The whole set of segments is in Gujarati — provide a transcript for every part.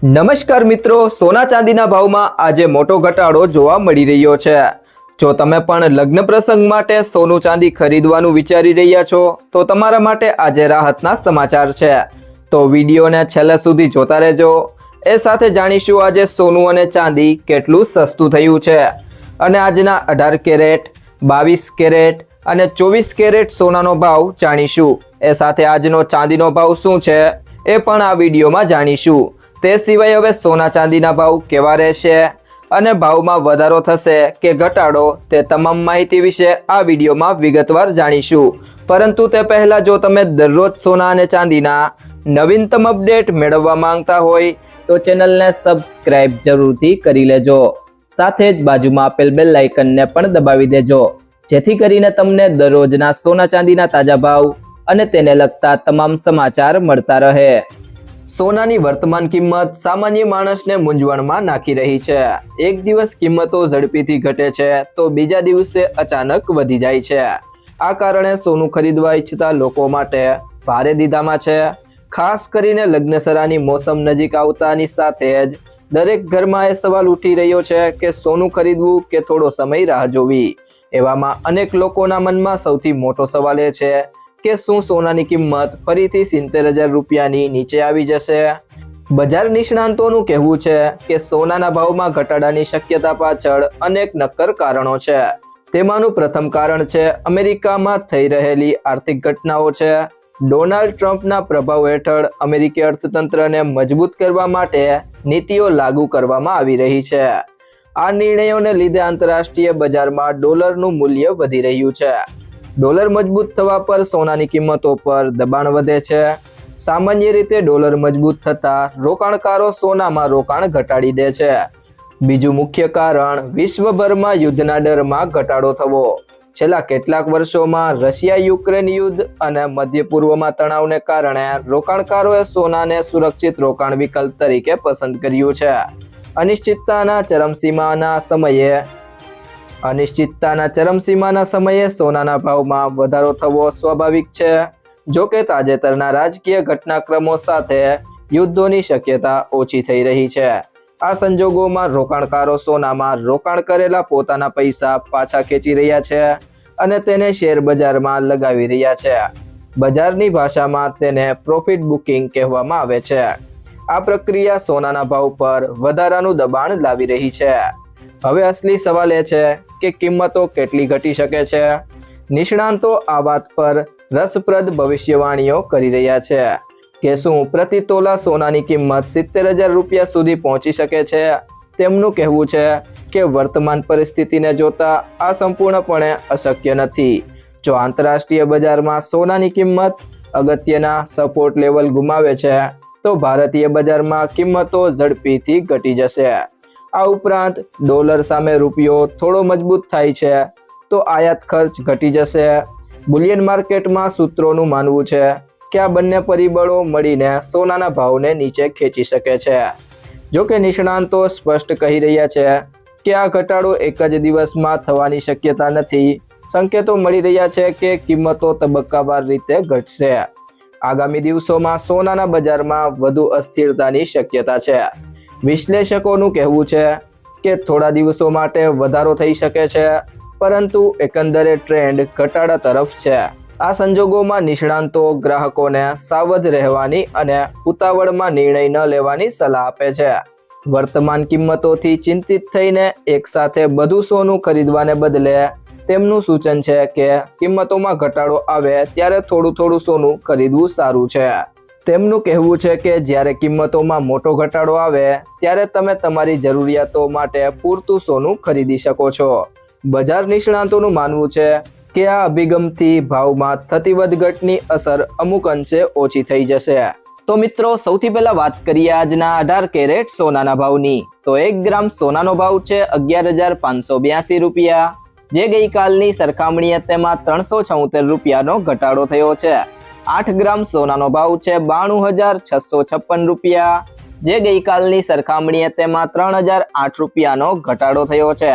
નમસ્કાર મિત્રો, સોના ચાંદીના ભાવમાં આજે મોટો ઘટાડો જોવા મળી રહ્યો છે। જો તમે પણ લગ્ન પ્રસંગ માટે સોનું ચાંદી ખરીદવાનું વિચારી રહ્યા છો તો તમારા માટે આજે રાહતના સમાચાર છે। તો વિડીયોને છેલ્લે સુધી જોતા રહેજો। એ સાથે જાણીશું આજે સોનું અને ચાંદી કેટલું સસ્તું થયું છે અને આજના 18 કેરેટ, 22 કેરેટ અને 24 કેરેટ સોનાનો ભાવ જાણીશું। એ સાથે આજનો ચાંદીનો ભાવ શું છે એ પણ આ વિડીયોમાં જાણીશું। તે સિવાય હવે સોના ચાંદીના ભાવ કેવા રહેશે અને ભાવમાં વધારો થશે કે ઘટાડો તે તમામ માહિતી વિશે આ વિડીયોમાં વિગતવાર જાણીશું। પરંતુ તે પહેલા જો તમે દરરોજ સોના અને ચાંદીના નવીનતમ અપડેટ મેળવવા માંગતા હોય તો ચેનલને સબસ્ક્રાઇબ જરૂરથી કરી લેજો। સાથે જ બાજુમાં આપેલ બેલ આઇકનને પણ દબાવી દેજો જેથી કરીને તમને દરરોજના સોના ચાંદીના તાજા ભાવ અને તેને લગતા તમામ સમાચાર મળતા રહે। સોનાની વર્તમાન કિંમત સામાન્ય માણસને મૂંઝવણમાં નાખી રહી છે। એક દિવસ કિંમતો ઝડપીથી ઘટે છે તો બીજા દિવસે અચાનક વધી જાય છે। આ કારણે સોનું ખરીદવા ઈચ્છતા લોકો માટે ભારે દીધામાં છે। ખાસ કરીને લગ્નસરાની મોસમ નજીક આવતાની સાથે જ દરેક ઘરમાં એ સવાલ ઉઠી રહ્યો છે કે સોનું ખરીદવું કે થોડો સમય રાહ જોવી। એવામાં અનેક લોકોના મનમાં સૌથી મોટો સવાલ એ છે કે શું સોનાની કિંમત ફરીથી 70,000 રૂપિયાની નીચે આવી જશે? બજાર નિષ્ણાંતોનું કહેવું છે કે સોનાના ભાવમાં ઘટાડાની શક્યતા પાછળ અનેક નક્કર કારણો છે। તેમાંનું પ્રથમ કારણ છે અમેરિકામાં થઈ રહેલી આર્થિક ઘટનાઓ છે। ડોનાલ્ડ ટ્રમ્પના પ્રભાવ હેઠળ અમેરિકી અર્થતંત્રને મજબૂત કરવા માટે નીતિઓ લાગુ કરવામાં આવી રહી છે। આ નિર્ણયોને લીધે આંતરરાષ્ટ્રીય બજારમાં ડોલરનું મૂલ્ય વધી રહ્યું છે। ડોલર મજબૂત થવા પર સોનાની કિંમતો પર દબાણ વધે છે। સામાન્ય રીતે ડોલર મજબૂત થતા રોકાણકારો સોનામાં રોકાણ ઘટાડી દે છે। બીજું મુખ્ય કારણ વિશ્વભરમાં યુદ્ધના ડરમાં ઘટાડો થવો। છેલ્લા કેટલાક વર્ષોમાં રશિયા યુક્રેન યુદ્ધ અને મધ્ય પૂર્વમાં તણાવને કારણે રોકાણકારોએ સોનાને સુરક્ષિત રોકાણ વિકલ્પ તરીકે પસંદ કર્યું છે। અનિશ્ચિતતાના ચરમસીમાના સમયે સોનાના ભાવમાં વધારો થવો સ્વાભાવિક છે। જો કે તાજેતરના રાજકીય ઘટનાક્રમો સાથે યુદ્ધોની શક્યતા ઓછી થઈ રહી છે। આ સંજોગોમાં રોકાણકારો સોનામાં રોકાણ કરેલા પોતાના પૈસા પાછા ખેંચી રહ્યા છે અને તેને શેર બજારમાં લગાવી રહ્યા છે। બજારની ભાષામાં તેને પ્રોફિટ બુકિંગ કહેવામાં આવે છે। આ પ્રક્રિયા સોનાના ભાવ પર વધારાનું દબાણ લાવી રહી છે। હવે અસલી સવાલ એ છે કે કિંમતો કેટલી ઘટી શકે છે? નિષ્ણાંતો આ વાત પર રસપ્રદ ભવિષ્યવાણીઓ કરી રહ્યા છે કે શું પ્રતિ તોલા સોનાની કિંમત 70,000 રૂપિયા સુધી પહોંચી શકે છે? તેમનું કહેવું છે કે વર્તમાન પરિસ્થિતિને જોતા આ સંપૂર્ણપણે અશક્ય નથી। જો આંતરરાષ્ટ્રીય બજારમાં સોનાની કિંમત અગત્યના સપોર્ટ લેવલ ગુમાવે છે તો ભારતીય બજારમાં કિંમતો ઝડપીથી ઘટી જશે। આ ઉપરાંત ડોલર સામે રૂપિયો થોડો મજબૂત થાય છે તો આયાત ખર્ચ ઘટી જશે। બુલિયન માર્કેટમાં સૂત્રોનું માનવું છે કે આ બંને પરિબળો મળીને સોનાના ભાવને નીચે ખેંચી શકે છે। જો કે નિષ્ણાંતો સ્પષ્ટ કહી રહ્યા છે કે આ ઘટાડો એક જ દિવસમાં થવાની શક્યતા નથી। સંકેતો મળી રહ્યા છે કે કિંમતો તબક્કાવાર રીતે ઘટશે। આગામી દિવસોમાં સોનાના બજારમાં વધુ અસ્થિરતાની શક્યતા છે। વિશ્લેષકોનું કહેવું છે કે થોડા દિવસો માટે વધારો થઈ શકે છે પરંતુ એકંદરે ટ્રેન્ડ ઘટાડા તરફ છે। આ સંજોગોમાં નિષ્ણાંતો ગ્રાહકોને સાવધ રહેવાની અને ઉતાવળમાં નિર્ણય ન લેવાની સલાહ આપે છે। વર્તમાન કિંમતોથી ચિંતિત થઈને એકસાથે બધું સોનું ખરીદવાને બદલે તેમનું સૂચન છે કે કિંમતોમાં ઘટાડો આવે ત્યારે થોડું સોનું ખરીદવું સારું છે। તેમનું કહેવું છે કે જ્યારે કિંમતોમાં મોટો ઘટાડો આવે ત્યારે તમે તમારી જરૂરિયાતો માટે પૂરતું સોનું ખરીદી શકો છો। બજાર નિષ્ણાંતોનું માનવું છે કે આ અભિગમથી ભાવમાં થતી વધઘટની અસર અમુક અંશે ઓછી થઈ જશે। તો મિત્રો, સૌથી પહેલા વાત કરીએ આજના 18 કેરેટ સોનાના ભાવની। તો 1 ગ્રામ સોનાનો ભાવ છે 11,582 રૂપિયા, જે ગઈકાલની સરખામણીએ તેમાં 376 રૂપિયાનો ઘટાડો થયો છે। 8 ગ્રામ સોનાનો ભાવ છે 92,656 રૂપિયા, જે ગઈકાલની સરખામણીએ તેમાં 3,008 રૂપિયાનો ઘટાડો થયો છે।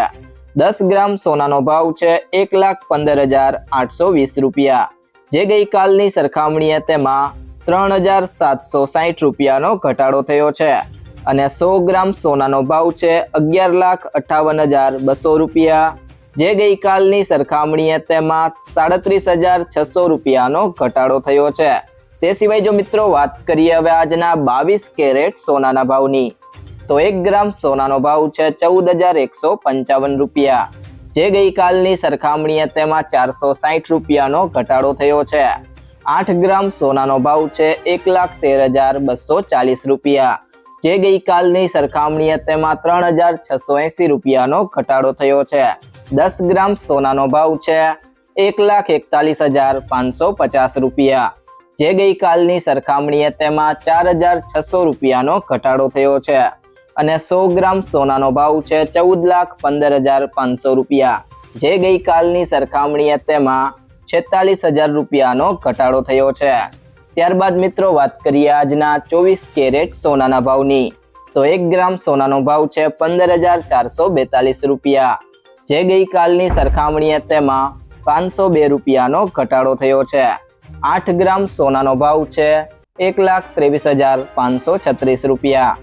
10 ગ્રામ સોનાનો ભાવ છે 1,15,820 રૂપિયા, જે ગઈકાલની સરખામણીએ તેમાં 3,760 રૂપિયાનો ઘટાડો થયો છે। અને 100 ગ્રામ સોનાનો ભાવ છે 11,58,200 રૂપિયા, જે ગઈકાલની સરખામણીએ તેમાં 37,600 રૂપિયાનો ઘટાડો થયો છે। તે સિવાય જો મિત્રો વાત કરીએ હવે આજના 22 કેરેટ સોનાના ભાવની, તો 1 ગ્રામ સોનાનો ભાવ છે 14,155 રૂપિયા, જે ગઈકાલની સરખામણીએ તેમાં 460 રૂપિયાનો ઘટાડો થયો છે। 8 ગ્રામ સોનાનો ભાવ છે 1,13,240 રૂપિયા, જે ગઈકાલની સરખામણીએ તેમાં 3,680 રૂપિયાનો ઘટાડો થયો છે। 10 ગ્રામ સોનાનો ભાવ છે 1,41,550 રૂપિયા, જે ગઈકાલની સરખામણીએ તેમાં 4,600 રૂપિયાનો ઘટાડો થયો છે। અને 100 ગ્રામ સોનાનો ભાવ છે 14,15,500 રૂપિયા, જે ગઈકાલની સરખામણીએ તેમાં 46,000 રૂપિયાનો ઘટાડો થયો છે। ત્યારબાદ મિત્રો વાત કરીએ આજના 24 કેરેટ સોનાના ભાવની, તો 1 ગ્રામ સોનાનો ભાવ છે 15,442 રૂપિયા, જે ગઈકાલની સરખામણીએ તેમાં 502 રૂપિયાનો ઘટાડો થયો છે। 8 ગ્રામ સોનાનો ભાવ છે 1,23,536 રૂપિયા,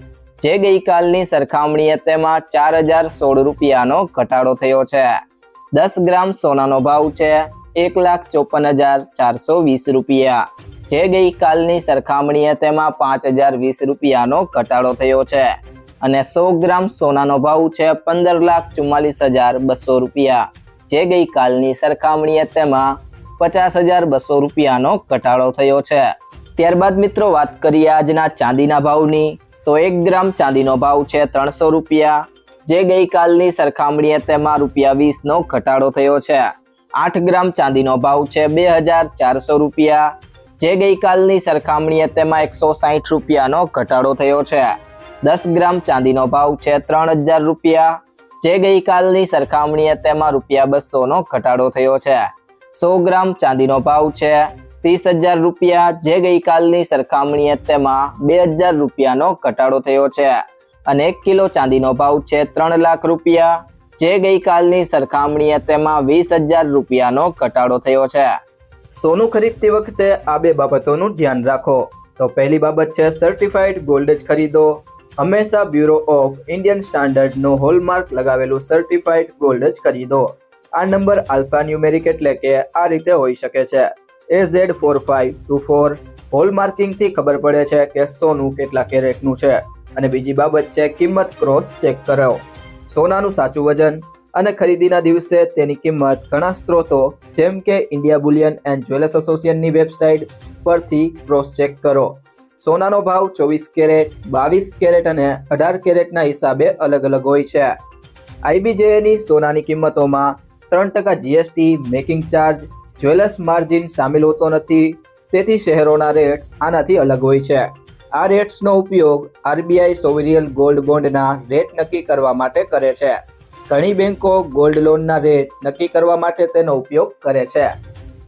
જે ગઈકાલની સરખામણીએ તેમાં 4,016 રૂપિયાનો ઘટાડો થયો છે। 10 ગ્રામ સોનાનો ભાવ છે 1,54,420 રૂપિયા, જે ગઈકાલની સરખામણીએ તેમાં 5,020 રૂપિયાનો ઘટાડો થયો છે। અને 100 ગ્રામ સોનાનો ભાવ છે 15,44,200 રૂપિયા, જે ગઈકાલની સરખામણીએ તેમાં 50,200 રૂપિયાનો ઘટાડો થયો છે। ત્યારબાદ મિત્રો વાત કરીએ આજના ચાંદીના ભાવની, તો 1 ગ્રામ ચાંદીનો ભાવ છે 300 રૂપિયા, જે ગઈકાલની સરખામણીએ તેમાં ₹20નો ઘટાડો થયો છે। 8 ગ્રામ ચાંદીનો ભાવ છે 2,400 રૂપિયા, જે ગઈકાલની સરખામણીએ તેમાં 160 રૂપિયાનો ઘટાડો થયો છે। 10 ગ્રામ ચાંદીનો ભાવ છે 3,000 રૂપિયા, જે ગઈકાલની સરખામણીએ તેમાં ₹200નો ઘટાડો થયો છે। 100 ગ્રામ ચાંદીનો ભાવ છે 30,000 રૂપિયા, જે ગઈકાલની સરખામણીએ તેમાં 2,000 રૂપિયાનો ઘટાડો થયો છે। અને 1 કિલો ચાંદીનો ભાવ છે 3 લાખ રૂપિયા, જે ગઈકાલની સરખામણીએ તેમાં 20,000 રૂપિયાનો ઘટાડો થયો છે। સોનું ખરીદતી વખતે આ બે બાબતોનું ધ્યાન રાખો। તો પહેલી બાબત છે સર્ટિફાઈડ ગોલ્ડ જ ખરીદો। હંમેશા બ્યુરો ઓફ ઇન્ડિયન સ્ટાન્ડર્ડનો હોલમાર્ક લગાવેલું સર્ટિફાઈડ ગોલ્ડ જ ખરીદો। આ નંબર આલ્ફા ન્યુમેરિક એટલે કે આ રીતે હોઈ શકે છે AZ4524। હોલમાર્કિંગથી ખબર પડે છે કે સોનું કેટલા કેરેટનું છે। અને બીજી બાબત છે કિંમત ક્રોસ ચેક કરો। સોનાનું સાચું વજન અને ખરીદીના દિવસે તેની કિંમત ઘણા સ્ત્રોતો જેમ કે ઇન્ડિયા બુલિયન એન્ડ જ્વેલર્સ એસોસિએશનની વેબસાઇટ પરથી ક્રોસ ચેક કરો। સોનાનો ભાવ 24 કેરેટ, 22 કેરેટ અને 18 કેરેટના હિસાબે અલગ અલગ હોય છે। IBJની સોનાની કિંમતોમાં 3% GST, making charge, jewellers margin સામેલ હોતો નથી, તેથી શહેરોના રેટ્સ આનાથી અલગ હોય છે। આ રેટ્સનો ઉપયોગ RBI સોવરિયન ગોલ્ડ બોન્ડના રેટ નક્કી કરવા માટે કરે છે। ઘણી બેંકો ગોલ્ડ લોનના રેટ નક્કી કરવા માટે તેનો ઉપયોગ કરે છે।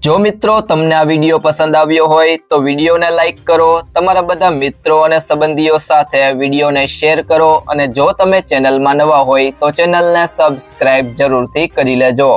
જો મિત્રો તમને આ વિડીયો પસંદ આવ્યો હોય તો વિડીયોને લાઈક કરો, તમારા બધા મિત્રો અને સંબંધીઓ સાથે વિડીયોને શેર કરો અને જો તમે ચેનલમાં નવા હોય તો ચેનલને સબસ્ક્રાઇબ જરૂરથી કરી લેજો।